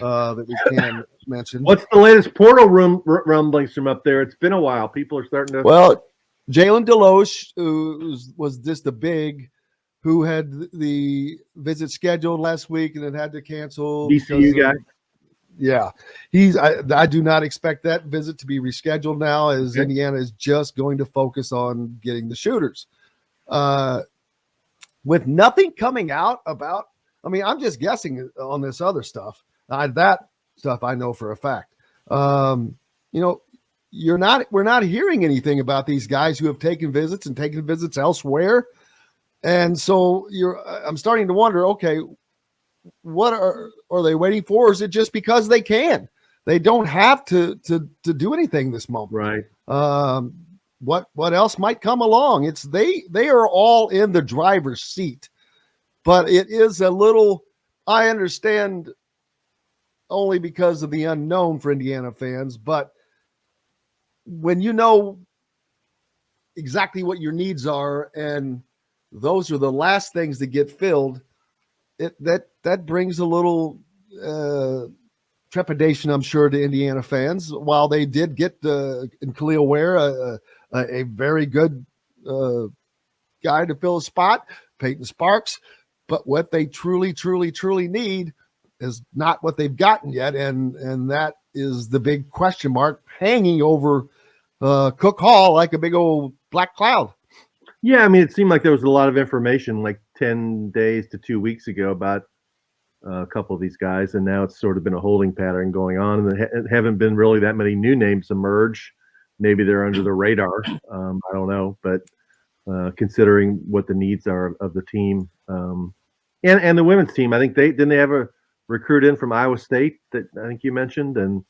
that we can mention. What's the latest portal rumblings from up there? It's been a while. People are starting to. Well, Jalen Deloche, who was just a big, who had the visit scheduled last week and then had to cancel. DCU guy. Yeah, I do not expect that visit to be rescheduled now, as Indiana is just going to focus on getting the shooters. With nothing coming out about, I mean, I'm just guessing on this other stuff. That stuff I know for a fact. We're not hearing anything about these guys who have taken visits and taken visits elsewhere. And so I'm starting to wonder, okay, what are they waiting for? Or is it just because they can? They don't have to do anything this moment. Right. What else might come along? They are all in the driver's seat, but it is a little, I understand only because of the unknown for Indiana fans, but when you know exactly what your needs are and those are the last things that get filled, that brings a little trepidation, I'm sure, to Indiana fans. While they did get in Khalil Ware a very good guy to fill a spot, Peyton Sparks, but what they truly, truly, truly need is not what they've gotten yet, and that is the big question mark hanging over Cook Hall like a big old black cloud. Yeah, I mean, it seemed like there was a lot of information like 10 days to 2 weeks ago about a couple of these guys, and now it's sort of been a holding pattern going on, and there haven't been really that many new names emerge. Maybe they're under the radar. I don't know, but considering what the needs are of the team and the women's team, I think they have a recruit in from Iowa State that I think you mentioned, and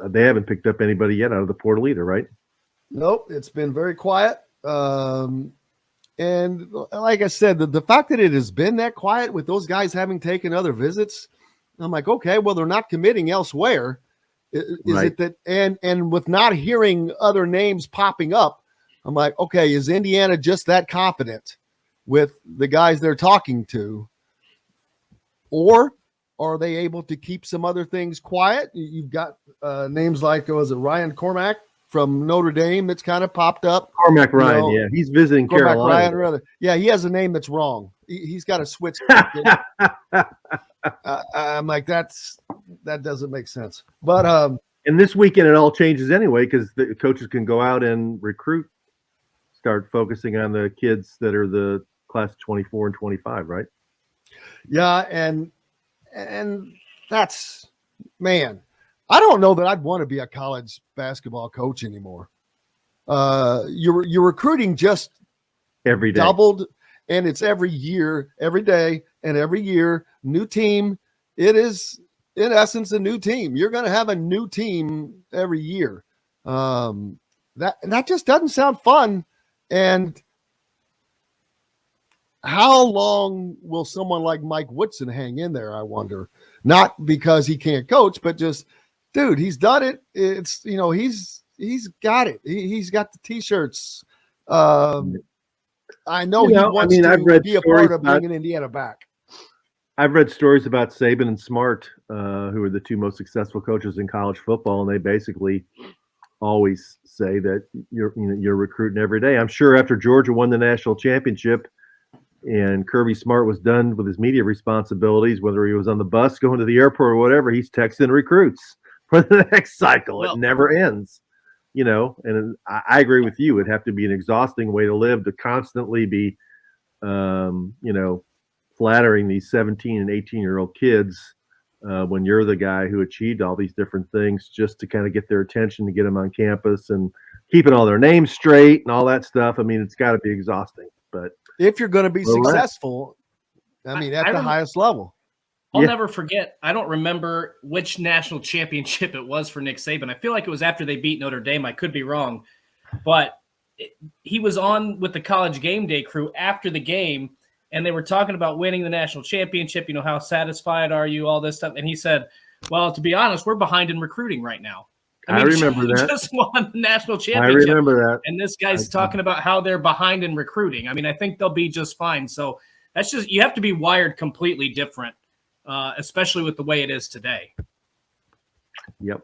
they haven't picked up anybody yet out of the portal either, right? Nope, it's been very quiet. And like I said, the fact that it has been that quiet with those guys having taken other visits, I'm like, okay, well, they're not committing elsewhere. Is right. it that, and with not hearing other names popping up, I'm like, okay, is Indiana just that confident with the guys they're talking to? Or are they able to keep some other things quiet? You've got names like, was it Ryan Cormack from Notre Dame that's kind of popped up? Cormac Ryan, yeah. He's visiting Cormac Carolina. Ryan, rather. Yeah, he has a name that's wrong. He's got a switch. I'm like, that doesn't make sense. But and this weekend it all changes anyway because the coaches can go out and recruit, start focusing on the kids that are the class 24 and 25, right? Yeah, and that's, man, I don't know that I'd want to be a college basketball coach anymore. You're recruiting just every day, doubled, and it's every year, every day, and every year, new team. It is, in essence, a new team. You're going to have a new team every year. That just doesn't sound fun. And how long will someone like Mike Woodson hang in there, I wonder? Not because he can't coach, but just, dude, he's done it. It's, he's got it. He's got the T-shirts. I know he wants to be a part of bringing Indiana back. I've read stories about Saban and Smart, who are the two most successful coaches in college football, and they basically always say that you're recruiting every day. I'm sure after Georgia won the national championship and Kirby Smart was done with his media responsibilities, whether he was on the bus going to the airport or whatever, he's texting recruits for the next cycle. Well, it never ends, and I agree with you. It'd have to be an exhausting way to live to constantly be, flattering these 17 and 18-year-old kids when you're the guy who achieved all these different things just to kind of get their attention, to get them on campus and keeping all their names straight and all that stuff. I mean, it's got to be exhausting. But if you're going to be successful, I mean, at the highest level. I'll never forget. I don't remember which national championship it was for Nick Saban. I feel like it was after they beat Notre Dame. I could be wrong. But he was on with the College Game Day crew after the game, and they were talking about winning the national championship. How satisfied are you, all this stuff. And he said, well, to be honest, we're behind in recruiting right now. I remember that. Just won the national championship. I remember that. And this guy's talking about how they're behind in recruiting. I mean, I think they'll be just fine. So that's just, you have to be wired completely different especially with the way it is today. Yep.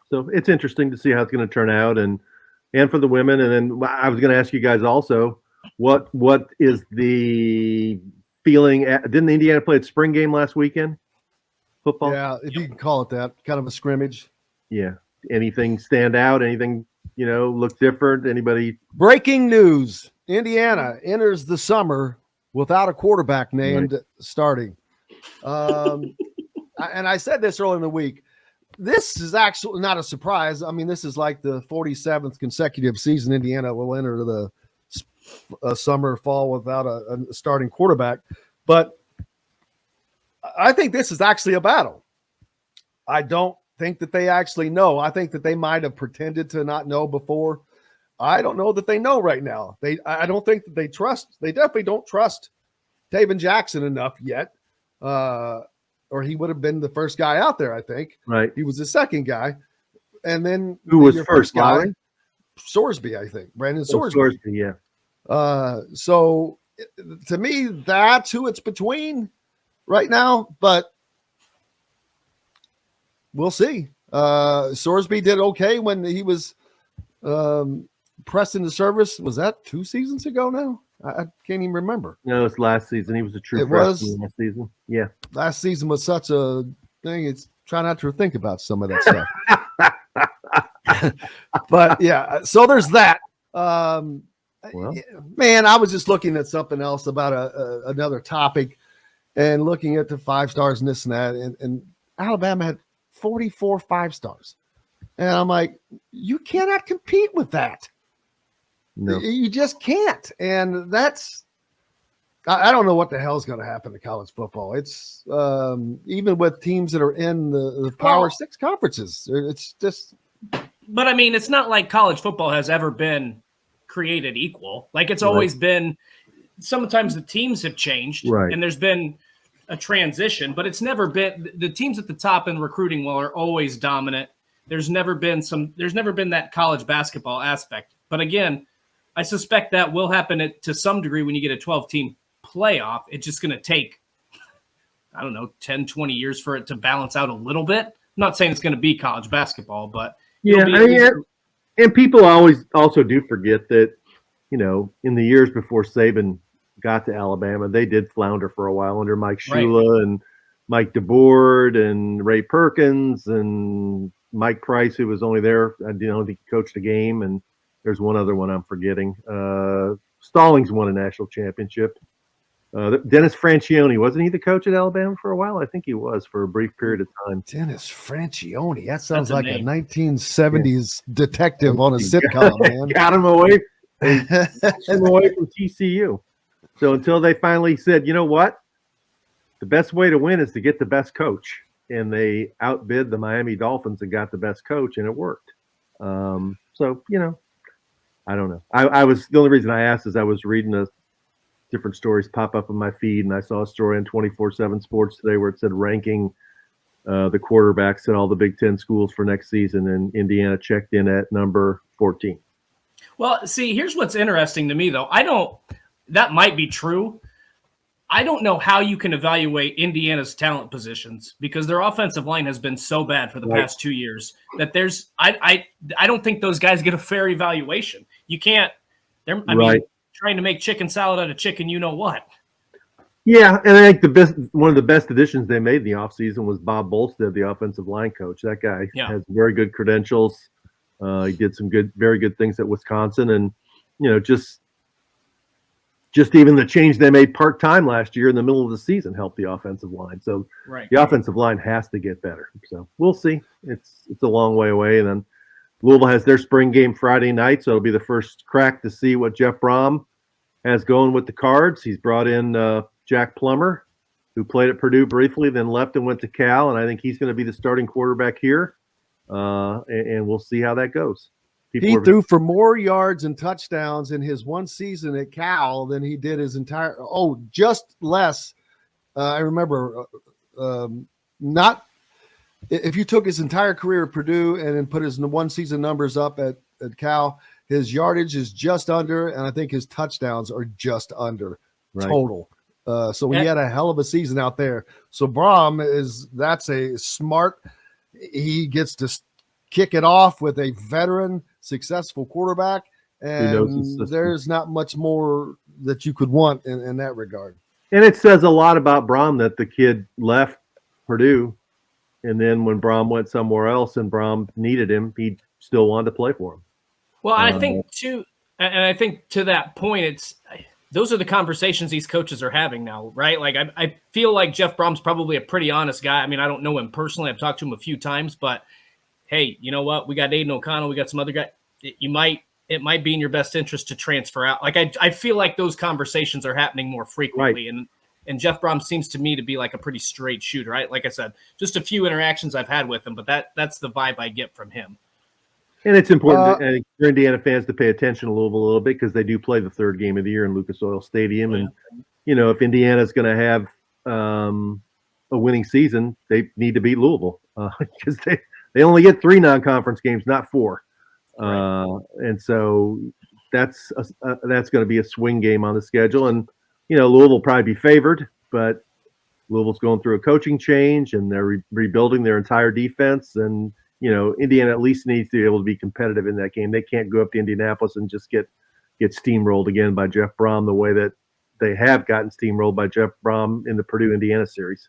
So it's interesting to see how it's going to turn out, and for the women. And then I was going to ask you guys also, what is the feeling? Didn't Indiana play its spring game last weekend? Football? Yeah, if you can call it that, kind of a scrimmage. Yeah. Anything stand out? Anything, look different? Anybody? Breaking news. Indiana enters the summer without a quarterback named starting. And I said this earlier in the week. This is actually not a surprise. I mean, this is like the 47th consecutive season Indiana will enter the summer, fall without a starting quarterback. But I think this is actually a battle. I don't think that they actually know. I think that they might have pretended to not know before. I don't know that they know right now. I don't think that they definitely don't trust Taven Jackson enough yet. Or he would have been the first guy out there, I think. Right. He was the second guy. And then who was your first guy? Lowry? Sorsby, I think. Brandon Sorsby. Sorsby, yeah. So to me, that's who it's between right now, but we'll see. Sorsby did okay when he was pressed into service. Was that 2 seasons ago now? I can't even remember. No, it's last season. He was a true freshman last season. Yeah. Last season was such a thing. It's try not to think about some of that stuff. But yeah, so there's that. Man, I was just looking at something else about another topic and looking at the 5 stars and this and that. And Alabama had 44 5 stars. And I'm like, you cannot compete with that. No. You just can't. And that's, I don't know what the hell is going to happen to college football. It's even with teams that are in the Power 6 conferences. It's just. But I mean, it's not like college football has ever been created equal. Like it's always been, sometimes the teams have changed and there's been a transition, but it's never been, the teams at the top in recruiting are always dominant. There's never been that college basketball aspect. But again, I suspect that will happen to some degree when you get a 12-team playoff. It's just going to take, 10, 20 years for it to balance out a little bit. I'm not saying it's going to be college basketball, but and people always also do forget that, in the years before Saban got to Alabama, they did flounder for a while under Mike Shula and Mike DeBoard and Ray Perkins and Mike Price, who was only there. I don't think he coached a game, and there's one other one I'm forgetting. Stallings won a national championship. Dennis Franchione, wasn't he the coach at Alabama for a while? I think he was for a brief period of time. Dennis Franchione. That sounds like a 1970s detective on a sitcom, man. Got him away from TCU. So until they finally said, you know what? The best way to win is to get the best coach. And they outbid the Miami Dolphins and got the best coach, and it worked. So, I don't know. The only reason I asked is I was reading different stories pop up on my feed, and I saw a story on 24/7 Sports today where it said ranking the quarterbacks at all the Big Ten schools for next season, and Indiana checked in at number 14. Well, see, here's what's interesting to me, though. That might be true. I don't know how you can evaluate Indiana's talent positions because their offensive line has been so bad for the past 2 years that I don't think those guys get a fair evaluation. You can't. I mean, trying to make chicken salad out of chicken, you know what? Yeah, and I think one of the best additions they made in the offseason was Bob Bolstead, the offensive line coach. That guy has very good credentials. He did some very good things at Wisconsin, and just even the change they made part-time last year in the middle of the season helped the offensive line. So the offensive line has to get better. So we'll see. It's a long way away. And then Louisville has their spring game Friday night, so it'll be the first crack to see what Jeff Brom has going with the Cards. He's brought in Jack Plummer, who played at Purdue briefly, then left and went to Cal, and I think he's going to be the starting quarterback here. And we'll see how that goes. He threw for more yards and touchdowns in his one season at Cal than he did his entire – just less. I remember not – if you took his entire career at Purdue and then put his one season numbers up at Cal, his yardage is just under, and I think his touchdowns are just under total. So he had a hell of a season out there. So Brom that's a smart. He gets to kick it off with a veteran, successful quarterback, and there's not much more that you could want in that regard. And it says a lot about Brom that the kid left Purdue, and then when Brom went somewhere else and Brom needed him, he still wanted to play for him. Well, I think too, and I think to that point, those are the conversations these coaches are having now, right? Like I feel like Jeff Brom's probably a pretty honest guy. I mean, I don't know him personally. I've talked to him a few times, but hey, you know what? We got Aiden O'Connell. We got some other guy. It might be in your best interest to transfer out. Like I feel like those conversations are happening more frequently, right. And Jeff Brom seems to me to be like a pretty straight shooter, right? Like I said, just a few interactions I've had with him, but that's the vibe I get from him. And it's important for Indiana fans to pay attention to Louisville a little bit because they do play the third game of the year in Lucas Oil Stadium. And, if Indiana's going to have a winning season, they need to beat Louisville because they only get 3 non-conference games, not 4. Right. And so that's going to be a swing game on the schedule. And, Louisville will probably be favored, but Louisville's going through a coaching change and they're rebuilding their entire defense. And, Indiana at least needs to be able to be competitive in that game. They can't go up to Indianapolis and just get steamrolled again by Jeff Brom the way that they have gotten steamrolled by Jeff Brom in the Purdue-Indiana series.